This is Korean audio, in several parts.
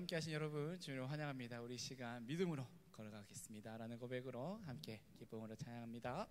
함께 하신 여러분 주님을 환영합니다. 우리 시간 믿음으로 걸어가겠습니다 라는 고백으로 함께 기쁨으로 찬양합니다.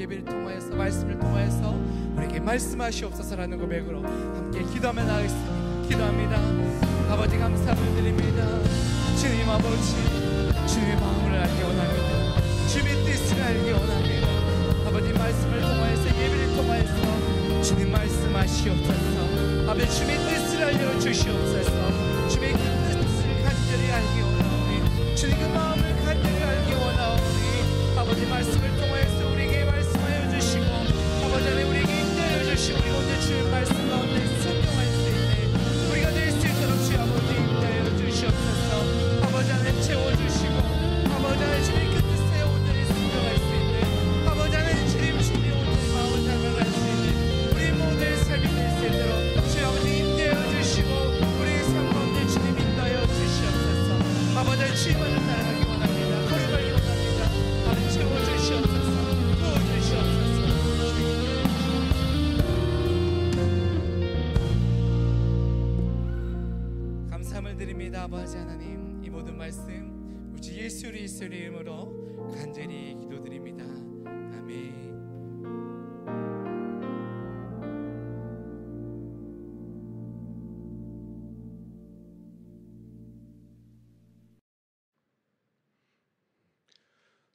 예배를 통하여서 말씀을 통하여서 우리에게 말씀하시옵소서라는 고백으로 함께 기도하며 나가겠습니다. 기도합니다. 아버지 감사를 드립니다. 주님 아버지, 주님의 마음을 알기 원합니다. 주님의 뜻을 알기 원합니다. 아버지 말씀을 통하여서 예배를 통하여서 주님 말씀하시옵소서. 아버지 주님의 뜻을 알려주시옵소서. 주님의 그 뜻을 간절히 알기 원하오니, 주님 그 마음을 간절히 알기 원하오니, 아버지 말씀을 통하여서 우리에게 말씀하여 주시고, 아버지 안에 우리에게 인도하여 주시고, 우리 오늘 주의 말씀 가운데 순종할 수 있는 우리가 될 수 있도록 주 아버지 인도하여 주시옵소서. 아버지 안에 채워주시고, 아버지 안에 주님의 그 뜻에 온전히 순종할 수 있는, 아버지 안에 주님의 온전히 마음을 담아갈 수 있는 우리 모두의 삶이 될 수 있도록 주 아버지 인도하여 주시고, 우리의 삶 가운데 주님 인도하여 주시옵소서. 아버지 주님을 따라가기 원합니다. 걸어가기 원합니다. 아버지 채워주시옵소서. 부어주시옵소서. 감사함을 드립니다. 아버지 하나님, 이 모든 말씀 우리 주 예수 그리스도의 이름으로 간절히 기도드립니다. 아멘.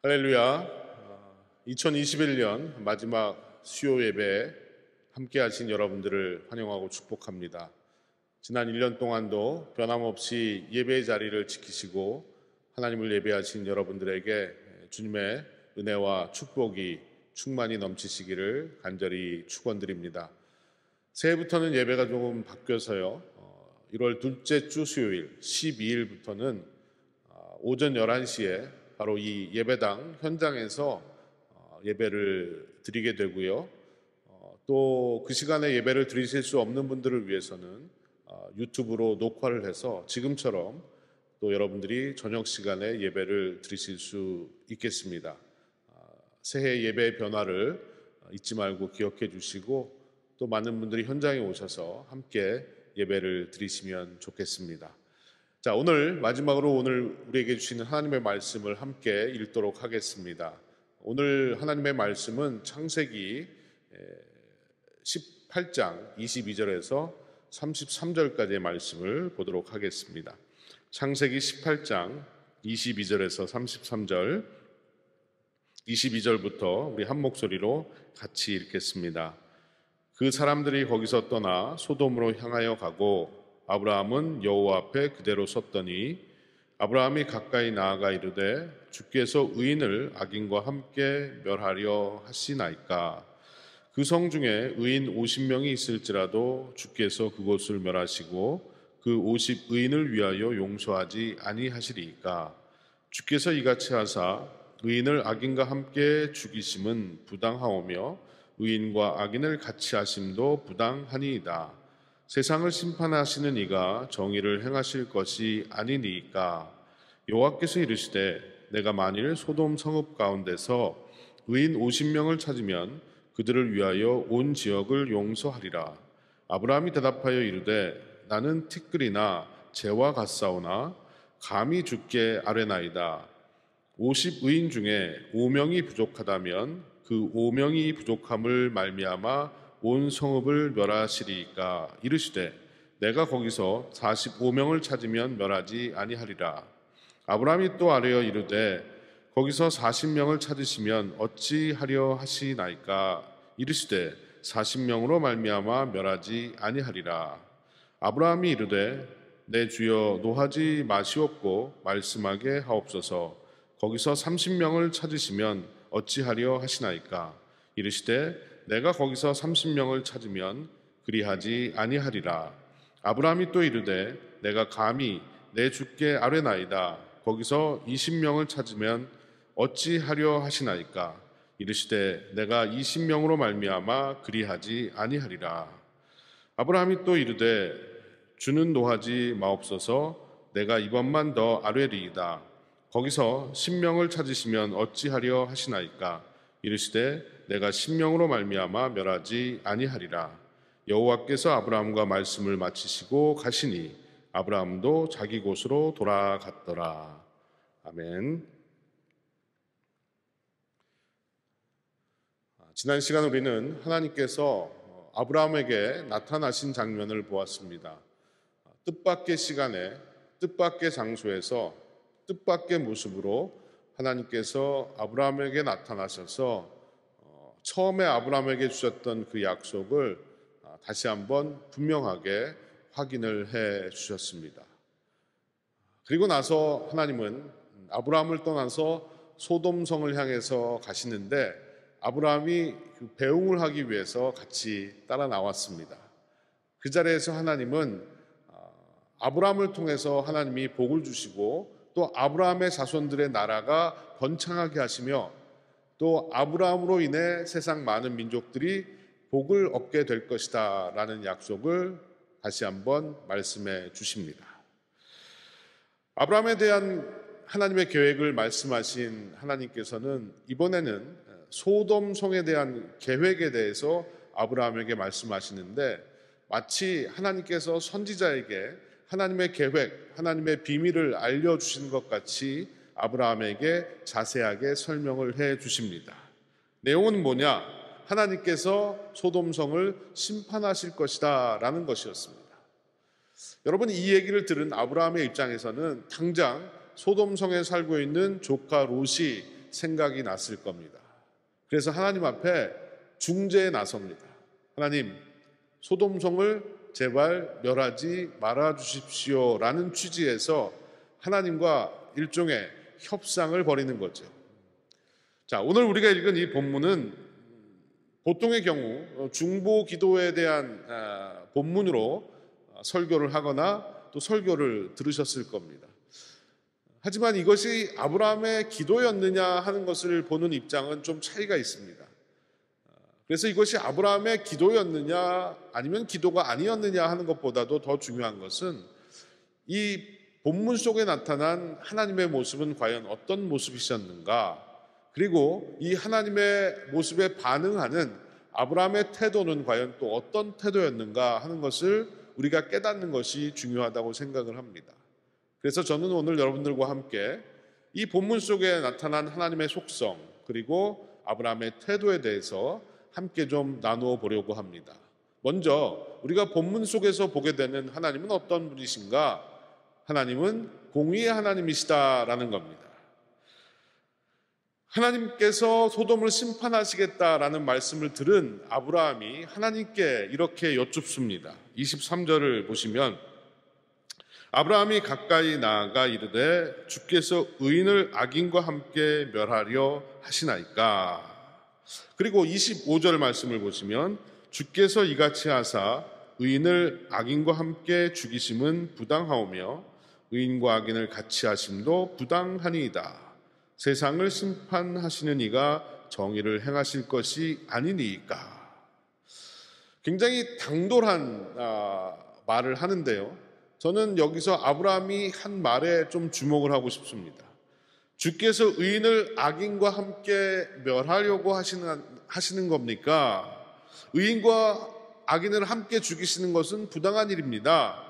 할렐루야. 2021년 마지막 수요 예배에 함께 하신 여러분들을 환영하고 축복합니다. 지난 1년 동안도 변함없이 예배의 자리를 지키시고 하나님을 예배하신 여러분들에게 주님의 은혜와 축복이 충만히 넘치시기를 간절히 축원드립니다. 새해부터는 예배가 조금 바뀌어서요, 1월 둘째 주 수요일 12일부터는 오전 11시에 바로 이 예배당 현장에서 예배를 드리게 되고요, 또 그 시간에 예배를 드리실 수 없는 분들을 위해서는 유튜브로 녹화를 해서 지금처럼 또 여러분들이 저녁 시간에 예배를 드리실 수 있겠습니다. 새해 예배의 변화를 잊지 말고 기억해 주시고, 또 많은 분들이 현장에 오셔서 함께 예배를 드리시면 좋겠습니다. 자, 오늘 마지막으로 오늘 우리에게 주시는 하나님의 말씀을 함께 읽도록 하겠습니다. 오늘 하나님의 말씀은 창세기 18장 22절에서 33절까지의 말씀을 보도록 하겠습니다. 창세기 18장 22절에서 33절, 22절부터 우리 한 목소리로 같이 읽겠습니다. 그 사람들이 거기서 떠나 소돔으로 향하여 가고 아브라함은 여호와 앞에 그대로 섰더니 아브라함이 가까이 나아가 이르되 주께서 의인을 악인과 함께 멸하려 하시나이까. 그 성 중에 의인 50명이 있을지라도 주께서 그곳을 멸하시고 그 50의인을 위하여 용서하지 아니하시리이까. 주께서 이같이 하사 의인을 악인과 함께 죽이심은 부당하오며 의인과 악인을 같이 하심도 부당하니이다. 세상을 심판하시는 이가 정의를 행하실 것이 아니니이까. 여호와께서 이르시되 내가 만일 소돔 성읍 가운데서 의인 50명을 찾으면 그들을 위하여 온 지역을 용서하리라. 아브라함이 대답하여 이르되 나는 티끌이나 재와 같사오나 감히 주께 아뢰나이다. 50의인 중에 5명이 부족하다면 그 5명이 부족함을 말미암아 온 성읍을 멸하시리이까. 이르시되 내가 거기서 45명을 찾으면 멸하지 아니하리라. 아브라함이 또 아뢰어 이르되 거기서 40명을 찾으시면 어찌하려 하시나이까. 이르시되 40명으로 말미암아 멸하지 아니하리라. 아브라함이 이르되 내 주여 노하지 마시옵고 말씀하게 하옵소서. 거기서 30명을 찾으시면 어찌하려 하시나이까. 이르시되 내가 거기서 30명을 찾으면 그리하지 아니하리라. 아브라함이 또 이르되 내가 감히 내 주께 아뢰나이다. 거기서 20명을 찾으면 어찌하려 하시나이까. 이르시되 내가 20명으로 말미암아 그리하지 아니하리라. 아브라함이 또 이르되 주는 노하지 마옵소서. 내가 이번만 더 아뢰리이다. 거기서 10명을 찾으시면 어찌하려 하시나이까. 이르시되 내가 10명으로 말미암아 멸하지 아니하리라. 여호와께서 아브라함과 말씀을 마치시고 가시니 아브라함도 자기 곳으로 돌아갔더라. 아멘. 지난 시간 우리는 하나님께서 아브라함에게 나타나신 장면을 보았습니다. 뜻밖의 시간에 뜻밖의 장소에서 뜻밖의 모습으로 하나님께서 아브라함에게 나타나셔서 처음에 아브라함에게 주셨던 그 약속을 다시 한번 분명하게 확인을 해 주셨습니다. 그리고 나서 하나님은 아브라함을 떠나서 소돔성을 향해서 가시는데 아브라함이 그 배웅을 하기 위해서 같이 따라 나왔습니다. 그 자리에서 하나님은 아브라함을 통해서 하나님이 복을 주시고 또 아브라함의 자손들의 나라가 번창하게 하시며 또 아브라함으로 인해 세상 많은 민족들이 복을 얻게 될 것이다 라는 약속을 다시 한번 말씀해 주십니다. 아브라함에 대한 하나님의 계획을 말씀하신 하나님께서는 이번에는 소돔성에 대한 계획에 대해서 아브라함에게 말씀하시는데 마치 하나님께서 선지자에게 하나님의 계획, 하나님의 비밀을 알려주시는 것 같이 아브라함에게 자세하게 설명을 해 주십니다. 내용은 뭐냐? 하나님께서 소돔성을 심판하실 것이다 라는 것이었습니다. 여러분, 이 얘기를 들은 아브라함의 입장에서는 당장 소돔성에 살고 있는 조카 롯이 생각이 났을 겁니다. 그래서 하나님 앞에 중재에 나섭니다. 하나님, 소돔성을 제발 멸하지 말아 주십시오 라는 취지에서 하나님과 일종의 협상을 벌이는 거죠. 자, 오늘 우리가 읽은 이 본문은 보통의 경우 중보 기도에 대한 본문으로 설교를 하거나 또 설교를 들으셨을 겁니다. 하지만 이것이 아브라함의 기도였느냐 하는 것을 보는 입장은 좀 차이가 있습니다. 그래서 이것이 아브라함의 기도였느냐 아니면 기도가 아니었느냐 하는 것보다도 더 중요한 것은 이 본문 속에 나타난 하나님의 모습은 과연 어떤 모습이셨는가, 그리고 이 하나님의 모습에 반응하는 아브라함의 태도는 과연 또 어떤 태도였는가 하는 것을 우리가 깨닫는 것이 중요하다고 생각을 합니다. 그래서 저는 오늘 여러분들과 함께 이 본문 속에 나타난 하나님의 속성 그리고 아브라함의 태도에 대해서 함께 좀 나누어 보려고 합니다. 먼저 우리가 본문 속에서 보게 되는 하나님은 어떤 분이신가? 하나님은 공의의 하나님이시다라는 겁니다. 하나님께서 소돔을 심판하시겠다라는 말씀을 들은 아브라함이 하나님께 이렇게 여쭙습니다. 23절을 보시면 아브라함이 가까이 나아가 이르되 주께서 의인을 악인과 함께 멸하려 하시나이까. 그리고 25절 말씀을 보시면 주께서 이같이 하사 의인을 악인과 함께 죽이심은 부당하오며 의인과 악인을 같이 하심도 부당하니이다. 세상을 심판하시는 이가 정의를 행하실 것이 아니니이까. 굉장히 당돌한 말을 하는데요, 저는 여기서 아브라함이 한 말에 좀 주목을 하고 싶습니다. 주께서 의인을 악인과 함께 멸하려고 하시는 겁니까? 의인과 악인을 함께 죽이시는 것은 부당한 일입니다.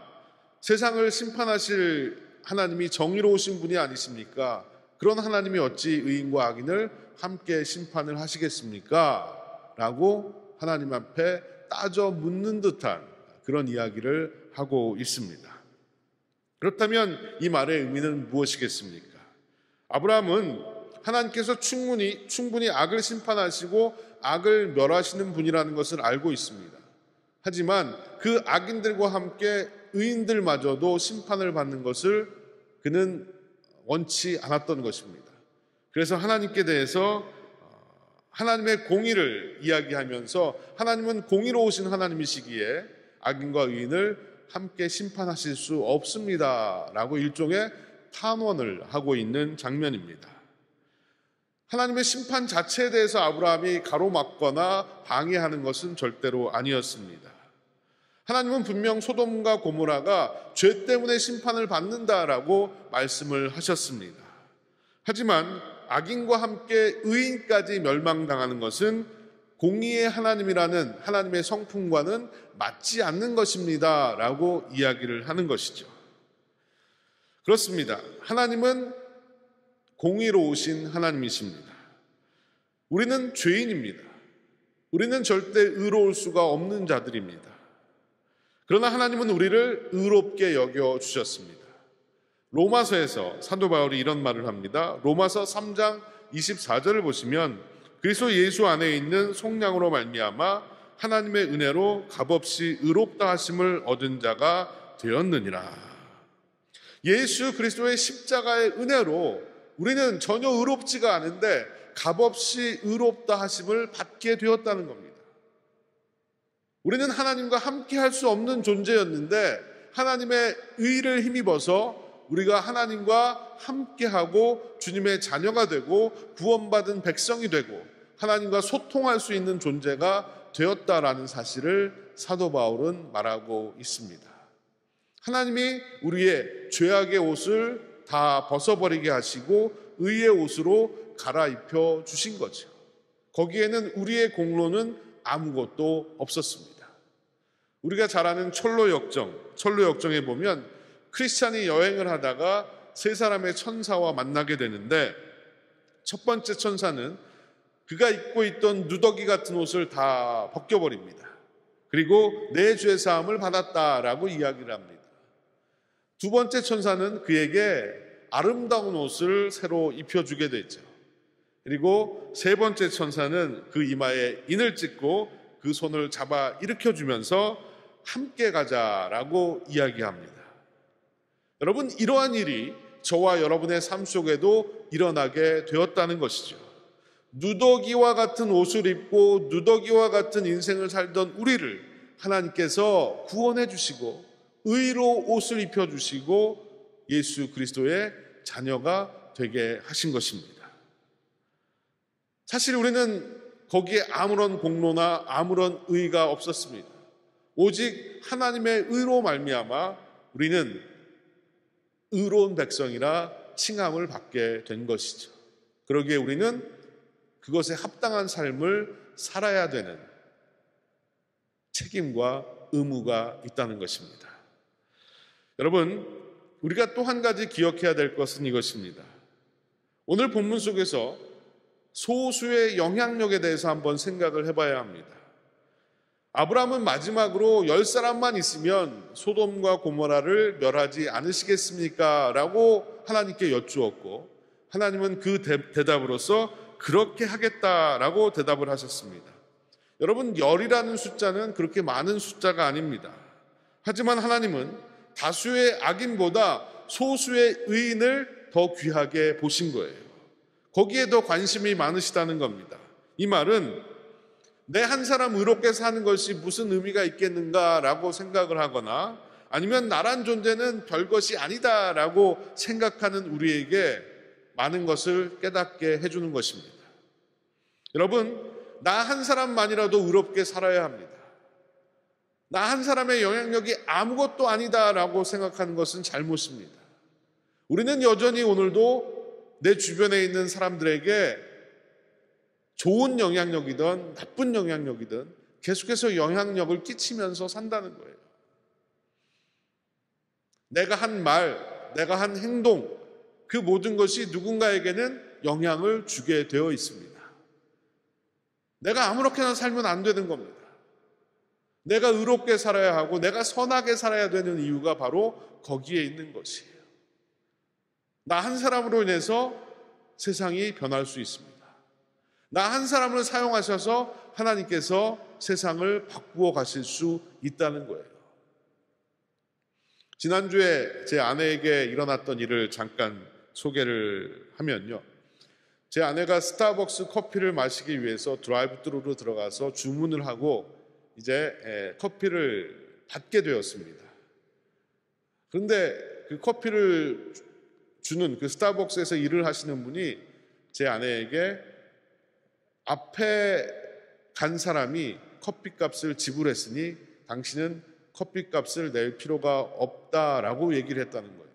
세상을 심판하실 하나님이 정의로우신 분이 아니십니까? 그런 하나님이 어찌 의인과 악인을 함께 심판을 하시겠습니까? 라고 하나님 앞에 따져 묻는 듯한 그런 이야기를 하고 있습니다. 그렇다면 이 말의 의미는 무엇이겠습니까? 아브라함은 하나님께서 충분히 악을 심판하시고 악을 멸하시는 분이라는 것을 알고 있습니다. 하지만 그 악인들과 함께 의인들마저도 심판을 받는 것을 그는 원치 않았던 것입니다. 그래서 하나님께 대해서 하나님의 공의를 이야기하면서 하나님은 공의로우신 하나님이시기에 악인과 의인을 함께 심판하실 수 없습니다 라고 일종의 탄원을 하고 있는 장면입니다. 하나님의 심판 자체에 대해서 아브라함이 가로막거나 방해하는 것은 절대로 아니었습니다. 하나님은 분명 소돔과 고모라가 죄 때문에 심판을 받는다라고 말씀을 하셨습니다. 하지만 악인과 함께 의인까지 멸망당하는 것은 공의의 하나님이라는 하나님의 성품과는 맞지 않는 것입니다 라고 이야기를 하는 것이죠. 그렇습니다. 하나님은 공의로우신 하나님이십니다. 우리는 죄인입니다. 우리는 절대 의로울 수가 없는 자들입니다. 그러나 하나님은 우리를 의롭게 여겨주셨습니다. 로마서에서 사도 바울이 이런 말을 합니다. 로마서 3장 24절을 보시면 그리스도 예수 안에 있는 속량으로 말미암아 하나님의 은혜로 값없이 의롭다 하심을 얻은 자가 되었느니라. 예수 그리스도의 십자가의 은혜로 우리는 전혀 의롭지가 않은데 값없이 의롭다 하심을 받게 되었다는 겁니다. 우리는 하나님과 함께 할 수 없는 존재였는데 하나님의 의를 힘입어서 우리가 하나님과 함께하고 주님의 자녀가 되고 구원받은 백성이 되고 하나님과 소통할 수 있는 존재가 되었다라는 사실을 사도 바울은 말하고 있습니다. 하나님이 우리의 죄악의 옷을 다 벗어버리게 하시고 의의 옷으로 갈아입혀 주신 거죠. 거기에는 우리의 공로는 아무것도 없었습니다. 우리가 잘 아는 철로 역정에 보면 크리스찬이 여행을 하다가 세 사람의 천사와 만나게 되는데 첫 번째 천사는 그가 입고 있던 누더기 같은 옷을 다 벗겨버립니다. 그리고 내 죄 사함을 받았다라고 이야기를 합니다. 두 번째 천사는 그에게 아름다운 옷을 새로 입혀주게 되죠. 그리고 세 번째 천사는 그 이마에 인을 찍고 그 손을 잡아 일으켜주면서 함께 가자라고 이야기합니다. 여러분, 이러한 일이 저와 여러분의 삶 속에도 일어나게 되었다는 것이죠. 누더기와 같은 옷을 입고 누더기와 같은 인생을 살던 우리를 하나님께서 구원해 주시고 의로 옷을 입혀주시고 예수 그리스도의 자녀가 되게 하신 것입니다. 사실 우리는 거기에 아무런 공로나 아무런 의의가 없었습니다. 오직 하나님의 의로 말미암아 우리는 의로운 백성이라 칭함을 받게 된 것이죠. 그러기에 우리는 그것에 합당한 삶을 살아야 되는 책임과 의무가 있다는 것입니다. 여러분, 우리가 또 한 가지 기억해야 될 것은 이것입니다. 오늘 본문 속에서 소수의 영향력에 대해서 한번 생각을 해봐야 합니다. 아브라함은 마지막으로 10사람만 있으면 소돔과 고모라를 멸하지 않으시겠습니까? 라고 하나님께 여쭈었고 하나님은 그 대답으로서 그렇게 하겠다라고 대답을 하셨습니다. 여러분, 10이라는 숫자는 그렇게 많은 숫자가 아닙니다. 하지만 하나님은 다수의 악인보다 소수의 의인을 더 귀하게 보신 거예요. 거기에 더 관심이 많으시다는 겁니다. 이 말은 내 한 사람 의롭게 사는 것이 무슨 의미가 있겠는가라고 생각을 하거나 아니면 나란 존재는 별것이 아니다라고 생각하는 우리에게 많은 것을 깨닫게 해주는 것입니다. 여러분, 나 한 사람만이라도 의롭게 살아야 합니다. 나 한 사람의 영향력이 아무것도 아니다라고 생각하는 것은 잘못입니다. 우리는 여전히 오늘도 내 주변에 있는 사람들에게 좋은 영향력이든 나쁜 영향력이든 계속해서 영향력을 끼치면서 산다는 거예요. 내가 한 말, 내가 한 행동, 그 모든 것이 누군가에게는 영향을 주게 되어 있습니다. 내가 아무렇게나 살면 안 되는 겁니다. 내가 의롭게 살아야 하고 내가 선하게 살아야 되는 이유가 바로 거기에 있는 것이에요. 나 한 사람으로 인해서 세상이 변할 수 있습니다. 나 한 사람을 사용하셔서 하나님께서 세상을 바꾸어 가실 수 있다는 거예요. 지난주에 제 아내에게 일어났던 일을 잠깐 소개를 하면요. 제 아내가 스타벅스 커피를 마시기 위해서 드라이브스루로 들어가서 주문을 하고 이제 커피를 받게 되었습니다. 그런데 그 커피를 주는 그 스타벅스에서 일을 하시는 분이 제 아내에게 앞에 간 사람이 커피값을 지불했으니 당신은 커피값을 낼 필요가 없다라고 얘기를 했다는 거예요.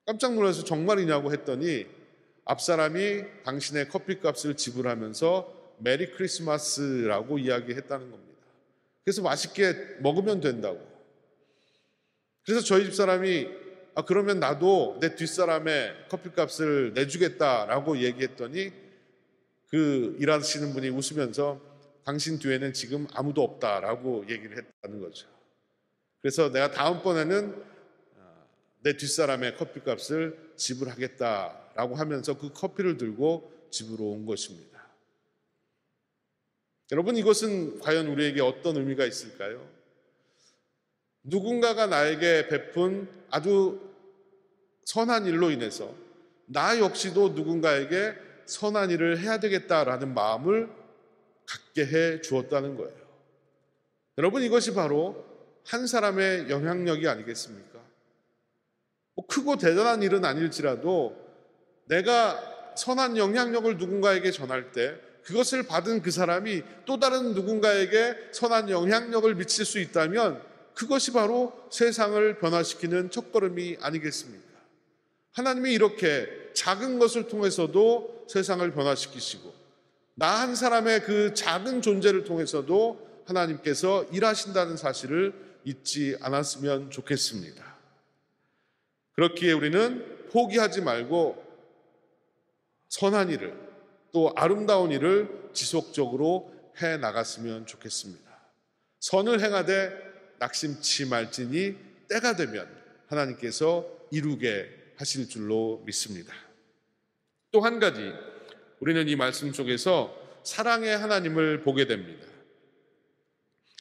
깜짝 놀라서 정말이냐고 했더니 앞사람이 당신의 커피값을 지불하면서 메리 크리스마스라고 이야기했다는 겁니다. 그래서 맛있게 먹으면 된다고. 그래서 저희 집사람이 그러면 나도 내 뒷사람의 커피값을 내주겠다라고 얘기했더니 그 일하시는 분이 웃으면서 당신 뒤에는 지금 아무도 없다라고 얘기를 했다는 거죠. 그래서 내가 다음번에는 내 뒷사람의 커피값을 지불하겠다라고 하면서 그 커피를 들고 집으로 온 것입니다. 여러분, 이것은 과연 우리에게 어떤 의미가 있을까요? 누군가가 나에게 베푼 아주 선한 일로 인해서 나 역시도 누군가에게 선한 일을 해야 되겠다라는 마음을 갖게 해 주었다는 거예요. 여러분, 이것이 바로 한 사람의 영향력이 아니겠습니까? 뭐 크고 대단한 일은 아닐지라도 내가 선한 영향력을 누군가에게 전할 때 그것을 받은 그 사람이 또 다른 누군가에게 선한 영향력을 미칠 수 있다면 그것이 바로 세상을 변화시키는 첫걸음이 아니겠습니까? 하나님이 이렇게 작은 것을 통해서도 세상을 변화시키시고 나 한 사람의 그 작은 존재를 통해서도 하나님께서 일하신다는 사실을 잊지 않았으면 좋겠습니다. 그렇기에 우리는 포기하지 말고 선한 일을 또 아름다운 일을 지속적으로 해 나갔으면 좋겠습니다. 선을 행하되 낙심치 말지니 때가 되면 하나님께서 이루게 하실 줄로 믿습니다. 또 한 가지 우리는 이 말씀 속에서 사랑의 하나님을 보게 됩니다.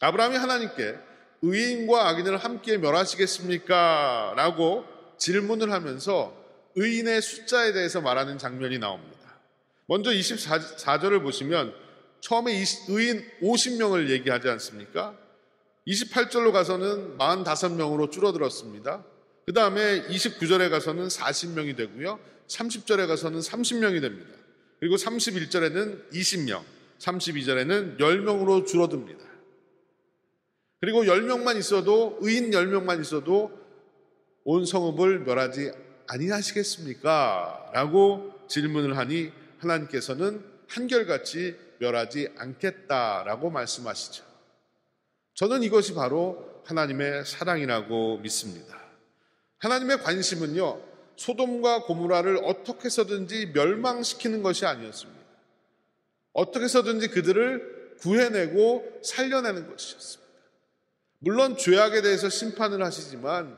아브라함이 하나님께 의인과 악인을 함께 멸하시겠습니까? 라고 질문을 하면서 의인의 숫자에 대해서 말하는 장면이 나옵니다. 먼저 24절을 보시면 처음에 의인 50명을 얘기하지 않습니까? 28절로 가서는 45명으로 줄어들었습니다. 그 다음에 29절에 가서는 40명이 되고요. 30절에 가서는 30명이 됩니다. 그리고 31절에는 20명, 32절에는 10명으로 줄어듭니다. 그리고 10명만 있어도, 의인 10명만 있어도 온 성읍을 멸하지 아니하시겠습니까? 라고 질문을 하니 하나님께서는 한결같이 멸하지 않겠다라고 말씀하시죠. 저는 이것이 바로 하나님의 사랑이라고 믿습니다. 하나님의 관심은요, 소돔과 고모라를 어떻게 해서든지 멸망시키는 것이 아니었습니다. 어떻게 해서든지 그들을 구해내고 살려내는 것이었습니다. 물론 죄악에 대해서 심판을 하시지만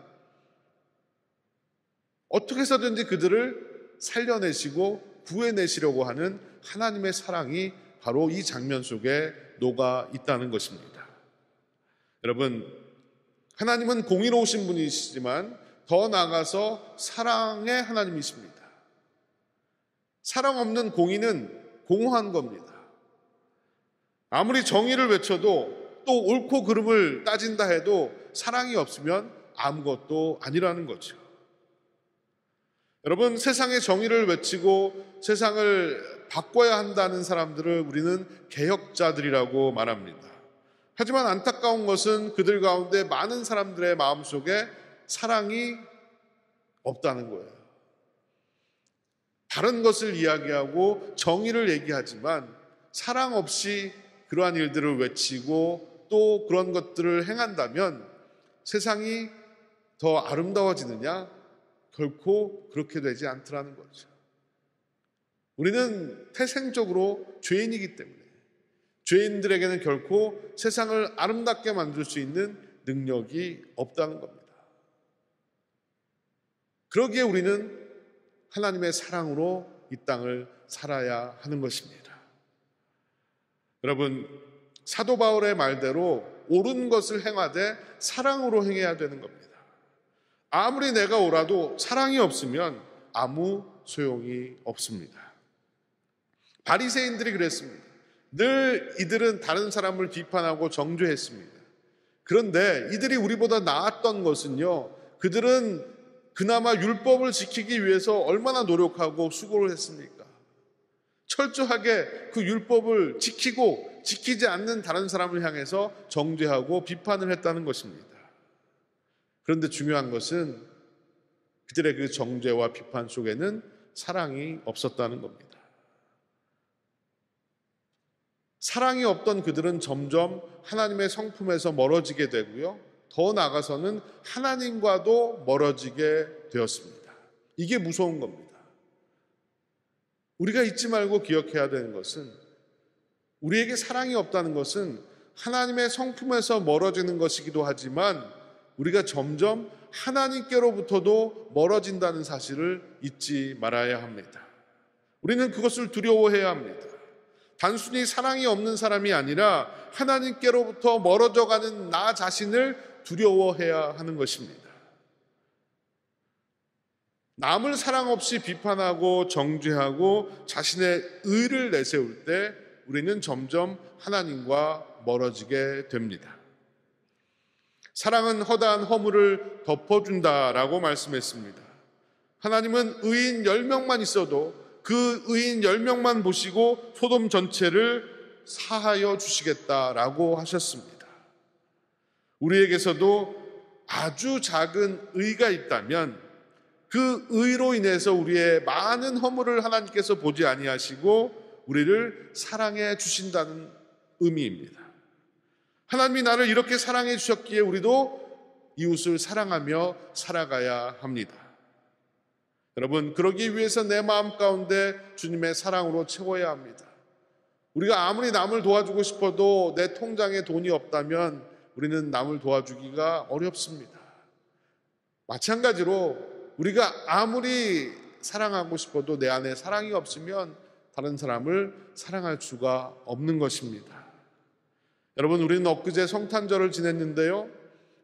어떻게 해서든지 그들을 살려내시고 구해내시려고 하는 하나님의 사랑이 바로 이 장면 속에 녹아 있다는 것입니다. 여러분, 하나님은 공의로우신 분이시지만 더 나아가서 사랑의 하나님이십니다. 사랑 없는 공의는 공허한 겁니다. 아무리 정의를 외쳐도 또 옳고 그름을 따진다 해도 사랑이 없으면 아무것도 아니라는 거죠. 여러분, 세상의 정의를 외치고 세상을 바꿔야 한다는 사람들을 우리는 개혁자들이라고 말합니다. 하지만 안타까운 것은 그들 가운데 많은 사람들의 마음속에 사랑이 없다는 거예요. 다른 것을 이야기하고 정의를 얘기하지만 사랑 없이 그러한 일들을 외치고 또 그런 것들을 행한다면 세상이 더 아름다워지느냐? 결코 그렇게 되지 않더라는 거죠. 우리는 태생적으로 죄인이기 때문에 죄인들에게는 결코 세상을 아름답게 만들 수 있는 능력이 없다는 겁니다. 그러기에 우리는 하나님의 사랑으로 이 땅을 살아야 하는 것입니다. 여러분, 사도 바울의 말대로 옳은 것을 행하되 사랑으로 행해야 되는 겁니다. 아무리 내가 옳아도 사랑이 없으면 아무 소용이 없습니다. 바리새인들이 그랬습니다. 늘 이들은 다른 사람을 비판하고 정죄했습니다. 그런데 이들이 우리보다 나았던 것은요, 그들은 그나마 율법을 지키기 위해서 얼마나 노력하고 수고를 했습니까? 철저하게 그 율법을 지키고 지키지 않는 다른 사람을 향해서 정죄하고 비판을 했다는 것입니다. 그런데 중요한 것은 그들의 그 정죄와 비판 속에는 사랑이 없었다는 겁니다. 사랑이 없던 그들은 점점 하나님의 성품에서 멀어지게 되고요. 더 나아가서는 하나님과도 멀어지게 되었습니다. 이게 무서운 겁니다. 우리가 잊지 말고 기억해야 되는 것은, 우리에게 사랑이 없다는 것은 하나님의 성품에서 멀어지는 것이기도 하지만 우리가 점점 하나님께로부터도 멀어진다는 사실을 잊지 말아야 합니다. 우리는 그것을 두려워해야 합니다. 단순히 사랑이 없는 사람이 아니라 하나님께로부터 멀어져가는 나 자신을 두려워해야 하는 것입니다. 남을 사랑 없이 비판하고 정죄하고 자신의 의를 내세울 때 우리는 점점 하나님과 멀어지게 됩니다. 사랑은 허다한 허물을 덮어준다라고 말씀했습니다. 하나님은 의인 10명만 있어도 그 의인 10명만 보시고 소돔 전체를 사하여 주시겠다라고 하셨습니다. 우리에게서도 아주 작은 의가 있다면 그 의로 인해서 우리의 많은 허물을 하나님께서 보지 아니하시고 우리를 사랑해 주신다는 의미입니다. 하나님이 나를 이렇게 사랑해 주셨기에 우리도 이웃을 사랑하며 살아가야 합니다. 여러분, 그러기 위해서 내 마음 가운데 주님의 사랑으로 채워야 합니다. 우리가 아무리 남을 도와주고 싶어도 내 통장에 돈이 없다면 우리는 남을 도와주기가 어렵습니다. 마찬가지로 우리가 아무리 사랑하고 싶어도 내 안에 사랑이 없으면 다른 사람을 사랑할 수가 없는 것입니다. 여러분, 우리는 엊그제 성탄절을 지냈는데요,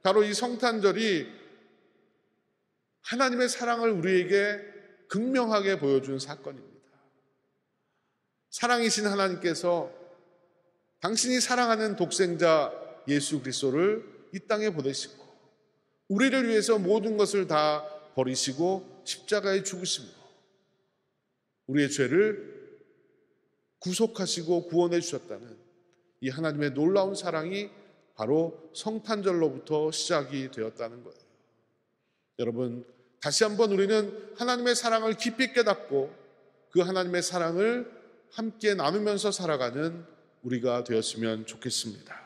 바로 이 성탄절이 하나님의 사랑을 우리에게 극명하게 보여준 사건입니다. 사랑이신 하나님께서 당신이 사랑하는 독생자 예수 그리스도를 이 땅에 보내시고 우리를 위해서 모든 것을 다 버리시고 십자가에 죽으심으로 우리의 죄를 구속하시고 구원해 주셨다는 이 하나님의 놀라운 사랑이 바로 성탄절로부터 시작이 되었다는 거예요. 여러분, 다시 한번 우리는 하나님의 사랑을 깊이 깨닫고 그 하나님의 사랑을 함께 나누면서 살아가는 우리가 되었으면 좋겠습니다.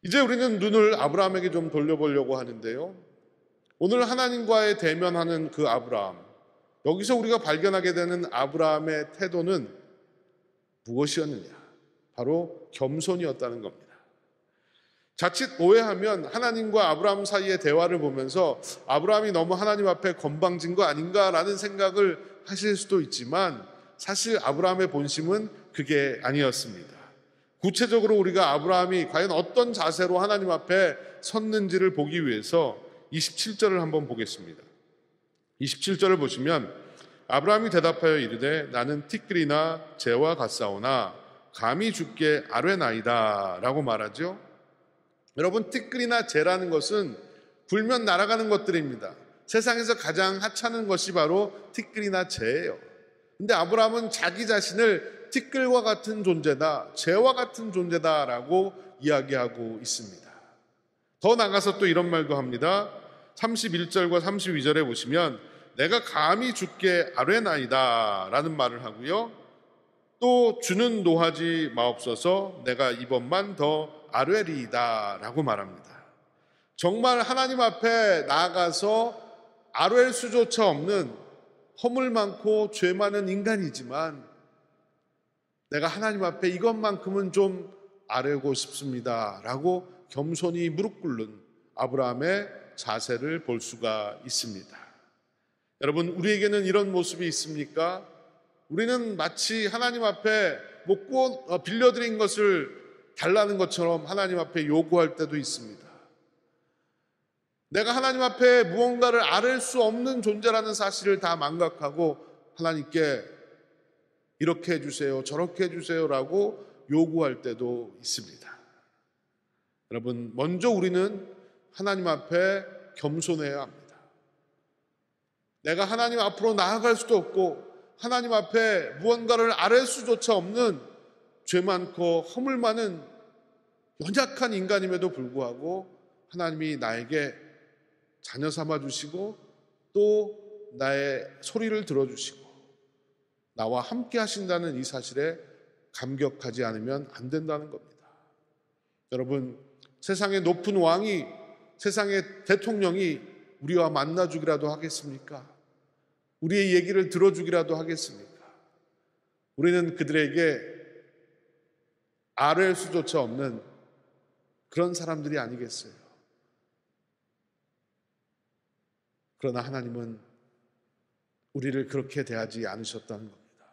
이제 우리는 눈을 아브라함에게 좀 돌려보려고 하는데요, 오늘 하나님과의 대면하는 그 아브라함, 여기서 우리가 발견하게 되는 아브라함의 태도는 무엇이었느냐? 바로 겸손이었다는 겁니다. 자칫 오해하면 하나님과 아브라함 사이의 대화를 보면서 아브라함이 너무 하나님 앞에 건방진 거 아닌가라는 생각을 하실 수도 있지만 사실 아브라함의 본심은 그게 아니었습니다. 구체적으로 우리가 아브라함이 과연 어떤 자세로 하나님 앞에 섰는지를 보기 위해서 27절을 한번 보겠습니다. 27절을 보시면 아브라함이 대답하여 이르되 나는 티끌이나 재와 같사오나 감히 주께 아뢰나이다 라고 말하죠. 여러분, 티끌이나 재라는 것은 불면 날아가는 것들입니다. 세상에서 가장 하찮은 것이 바로 티끌이나 재예요. 근데 아브라함은 자기 자신을 티끌과 같은 존재다, 재와 같은 존재다라고 이야기하고 있습니다. 더 나가서 또 이런 말도 합니다. 31절과 32절에 보시면 내가 감히 주께 아뢰나이다 라는 말을 하고요, 또 주는 노하지 마옵소서 내가 이번만 더 아뢰리이다 라고 말합니다. 정말 하나님 앞에 나아가서 아뢰일 수조차 없는 허물 많고 죄 많은 인간이지만 내가 하나님 앞에 이것만큼은 좀 아뢰고 싶습니다 라고 겸손히 무릎 꿇는 아브라함의 자세를 볼 수가 있습니다. 여러분, 우리에게는 이런 모습이 있습니까? 우리는 마치 하나님 앞에 빌려드린 것을 달라는 것처럼 하나님 앞에 요구할 때도 있습니다. 내가 하나님 앞에 무언가를 아뢰 수 없는 존재라는 사실을 다 망각하고 하나님께 이렇게 해주세요, 저렇게 해주세요라고 요구할 때도 있습니다. 여러분, 먼저 우리는 하나님 앞에 겸손해야 합니다. 내가 하나님 앞으로 나아갈 수도 없고 하나님 앞에 무언가를 아뢰 수조차 없는 죄 많고 허물 많은 연약한 인간임에도 불구하고 하나님이 나에게 자녀 삼아주시고 또 나의 소리를 들어주시고 나와 함께 하신다는 이 사실에 감격하지 않으면 안 된다는 겁니다. 여러분, 세상의 높은 왕이, 세상의 대통령이 우리와 만나주기라도 하겠습니까? 우리의 얘기를 들어주기라도 하겠습니까? 우리는 그들에게 아뢰할 수조차 없는 그런 사람들이 아니겠어요? 그러나 하나님은 우리를 그렇게 대하지 않으셨다는 겁니다.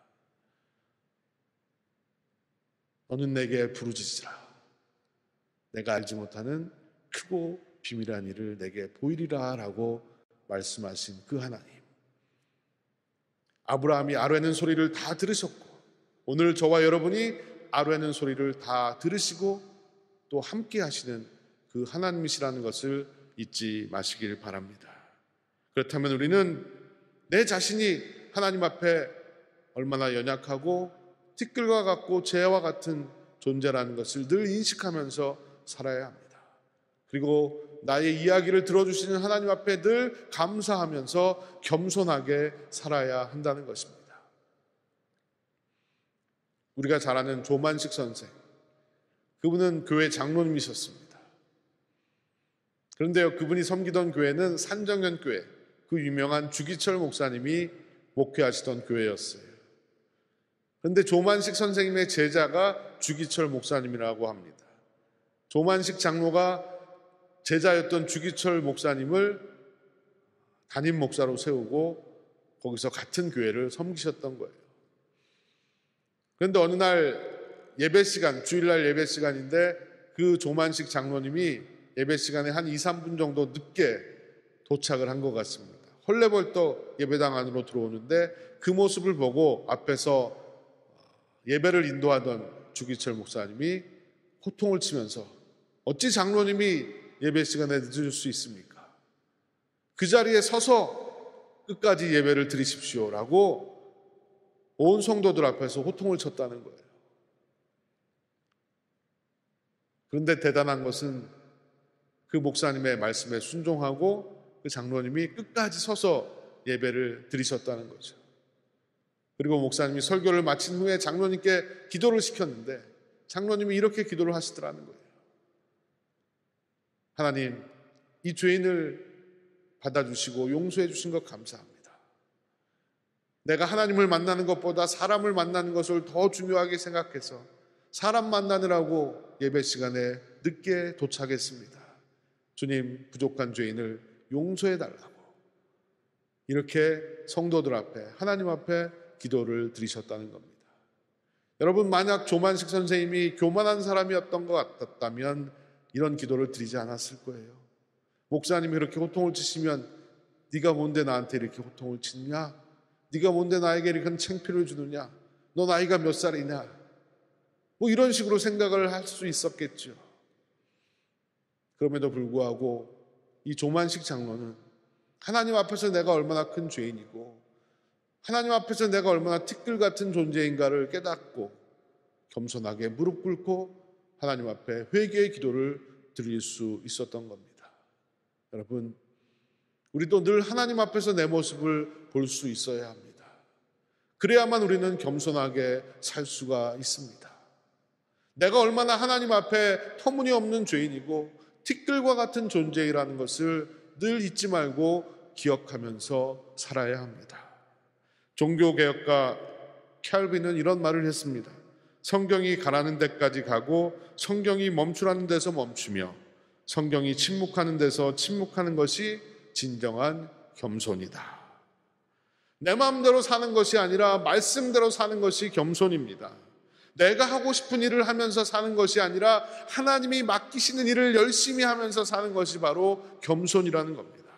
너는 내게 부르짖으라. 내가 알지 못하는 크고 비밀한 일을 내게 보이리라 라고 말씀하신 그 하나님. 아브라함이 아뢰는 소리를 다 들으셨고 오늘 저와 여러분이 아뢰는 소리를 다 들으시고 또 함께 하시는 그 하나님이시라는 것을 잊지 마시길 바랍니다. 그렇다면 우리는 내 자신이 하나님 앞에 얼마나 연약하고 티끌과 같고 재와 같은 존재라는 것을 늘 인식하면서 살아야 합니다. 그리고 나의 이야기를 들어주시는 하나님 앞에 늘 감사하면서 겸손하게 살아야 한다는 것입니다. 우리가 잘 아는 조만식 선생, 그분은 교회 장로님이셨습니다. 그런데요, 그분이 섬기던 교회는 산정연 교회, 그 유명한 주기철 목사님이 목회하시던 교회였어요. 그런데 조만식 선생님의 제자가 주기철 목사님이라고 합니다. 조만식 장로가 제자였던 주기철 목사님을 담임 목사로 세우고 거기서 같은 교회를 섬기셨던 거예요. 그런데 어느 날 예배 시간, 주일날 예배 시간인데 그 조만식 장로님이 예배 시간에 한 2, 3분 정도 늦게 도착을 한 것 같습니다. 헐레벌떡 예배당 안으로 들어오는데 그 모습을 보고 앞에서 예배를 인도하던 주기철 목사님이 호통을 치면서 어찌 장로님이 예배 시간에 늦을 수 있습니까? 그 자리에 서서 끝까지 예배를 드리십시오라고 온 성도들 앞에서 호통을 쳤다는 거예요. 그런데 대단한 것은 그 목사님의 말씀에 순종하고 그 장로님이 끝까지 서서 예배를 드리셨다는 거죠. 그리고 목사님이 설교를 마친 후에 장로님께 기도를 시켰는데 장로님이 이렇게 기도를 하시더라는 거예요. 하나님, 이 죄인을 받아주시고 용서해 주신 것 감사합니다. 내가 하나님을 만나는 것보다 사람을 만나는 것을 더 중요하게 생각해서 사람 만나느라고 예배 시간에 늦게 도착했습니다. 주님, 부족한 죄인을 용서해 달라고 이렇게 성도들 앞에, 하나님 앞에 기도를 드리셨다는 겁니다. 여러분, 만약 조만식 선생님이 교만한 사람이었던 것 같았다면 이런 기도를 드리지 않았을 거예요. 목사님이 이렇게 호통을 치시면 네가 뭔데 나한테 이렇게 호통을 치느냐? 네가 뭔데 나에게 이렇게 창피를 주느냐? 너 나이가 몇 살이냐? 뭐 이런 식으로 생각을 할 수 있었겠죠. 그럼에도 불구하고 이 조만식 장로는 하나님 앞에서 내가 얼마나 큰 죄인이고 하나님 앞에서 내가 얼마나 티끌 같은 존재인가를 깨닫고 겸손하게 무릎 꿇고 하나님 앞에 회개의 기도를 드릴 수 있었던 겁니다. 여러분, 우리도 늘 하나님 앞에서 내 모습을 볼 수 있어야 합니다. 그래야만 우리는 겸손하게 살 수가 있습니다. 내가 얼마나 하나님 앞에 터무니없는 죄인이고 티끌과 같은 존재이라는 것을 늘 잊지 말고 기억하면서 살아야 합니다. 종교개혁가 캘빈은 이런 말을 했습니다. 성경이 가라는 데까지 가고 성경이 멈추라는 데서 멈추며 성경이 침묵하는 데서 침묵하는 것이 진정한 겸손이다. 내 마음대로 사는 것이 아니라 말씀대로 사는 것이 겸손입니다. 내가 하고 싶은 일을 하면서 사는 것이 아니라 하나님이 맡기시는 일을 열심히 하면서 사는 것이 바로 겸손이라는 겁니다.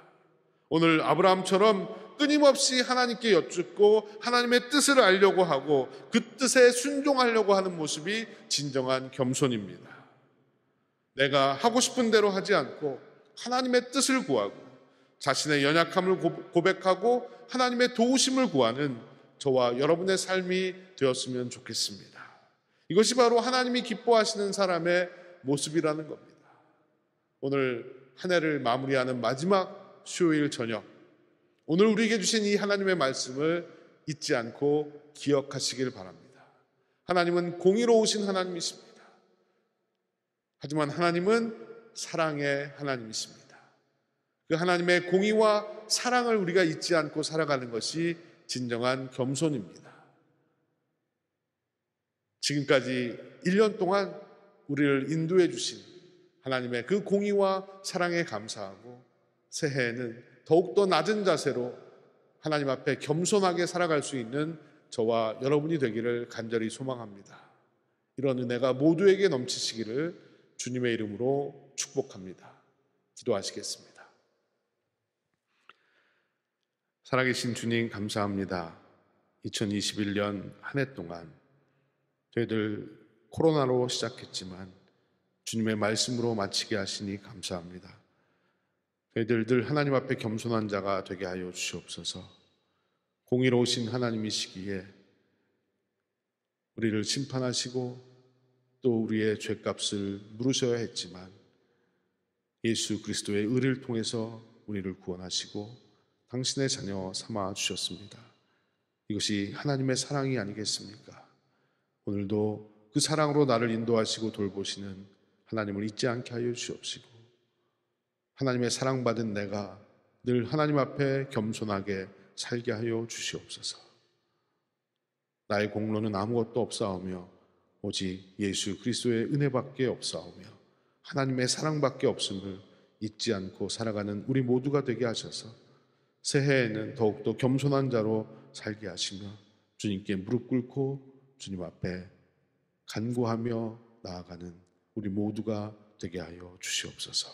오늘 아브라함처럼 끊임없이 하나님께 여쭙고 하나님의 뜻을 알려고 하고 그 뜻에 순종하려고 하는 모습이 진정한 겸손입니다. 내가 하고 싶은 대로 하지 않고 하나님의 뜻을 구하고 자신의 연약함을 고백하고 하나님의 도우심을 구하는 저와 여러분의 삶이 되었으면 좋겠습니다. 이것이 바로 하나님이 기뻐하시는 사람의 모습이라는 겁니다. 오늘 한 해를 마무리하는 마지막 수요일 저녁, 오늘 우리에게 주신 이 하나님의 말씀을 잊지 않고 기억하시길 바랍니다. 하나님은 공의로우신 하나님이십니다. 하지만 하나님은 사랑의 하나님이십니다. 그 하나님의 공의와 사랑을 우리가 잊지 않고 살아가는 것이 진정한 겸손입니다. 지금까지 1년 동안 우리를 인도해 주신 하나님의 그 공의와 사랑에 감사하고 새해에는 더욱더 낮은 자세로 하나님 앞에 겸손하게 살아갈 수 있는 저와 여러분이 되기를 간절히 소망합니다. 이런 은혜가 모두에게 넘치시기를 주님의 이름으로 축복합니다. 기도하시겠습니다. 살아계신 주님 감사합니다. 2021년 한 해 동안 저희들 코로나로 시작했지만 주님의 말씀으로 마치게 하시니 감사합니다. 저희들 늘 하나님 앞에 겸손한 자가 되게 하여 주시옵소서. 공의로우신 하나님이시기에 우리를 심판하시고 또 우리의 죄값을 물으셔야 했지만 예수 그리스도의 의를 통해서 우리를 구원하시고 당신의 자녀 삼아 주셨습니다. 이것이 하나님의 사랑이 아니겠습니까? 오늘도 그 사랑으로 나를 인도하시고 돌보시는 하나님을 잊지 않게 하여 주시옵시고 하나님의 사랑받은 내가 늘 하나님 앞에 겸손하게 살게 하여 주시옵소서. 나의 공로는 아무것도 없사오며 오직 예수 그리스도의 은혜밖에 없사오며 하나님의 사랑밖에 없음을 잊지 않고 살아가는 우리 모두가 되게 하셔서 새해에는 더욱더 겸손한 자로 살게 하시며 주님께 무릎 꿇고 주님 앞에 간구하며 나아가는 우리 모두가 되게 하여 주시옵소서.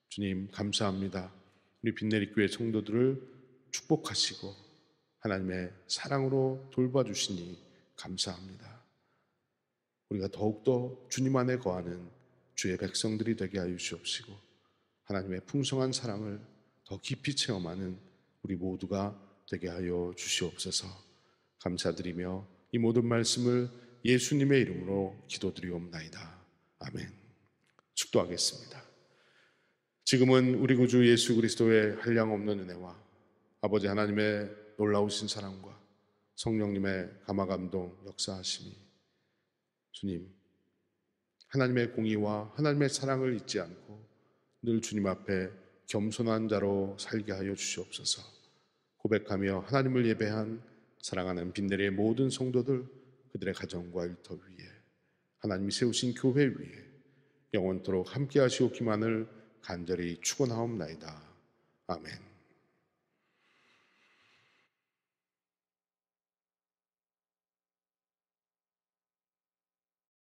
주님 감사합니다. 우리 빛내리교회 성도들을 축복하시고 하나님의 사랑으로 돌봐주시니 감사합니다. 우리가 더욱더 주님 안에 거하는 주의 백성들이 되게 하여 주시옵시고 하나님의 풍성한 사랑을 더 깊이 체험하는 우리 모두가 되게 하여 주시옵소서. 감사드리며 이 모든 말씀을 예수님의 이름으로 기도드리옵나이다. 아멘. 축도하겠습니다. 지금은 우리 구주 예수 그리스도의 한량없는 은혜와 아버지 하나님의 놀라우신 사랑과 성령님의 감화감동 역사하심이 주님 하나님의 공의와 하나님의 사랑을 잊지 않고 늘 주님 앞에 겸손한 자로 살게 하여 주시옵소서. 고백하며 하나님을 예배한 사랑하는 빛내리의 모든 성도들 그들의 가정과 일터 위에 하나님이 세우신 교회 위에 영원토록 함께 하시옵기만을 간절히 축원하옵나이다. 아멘.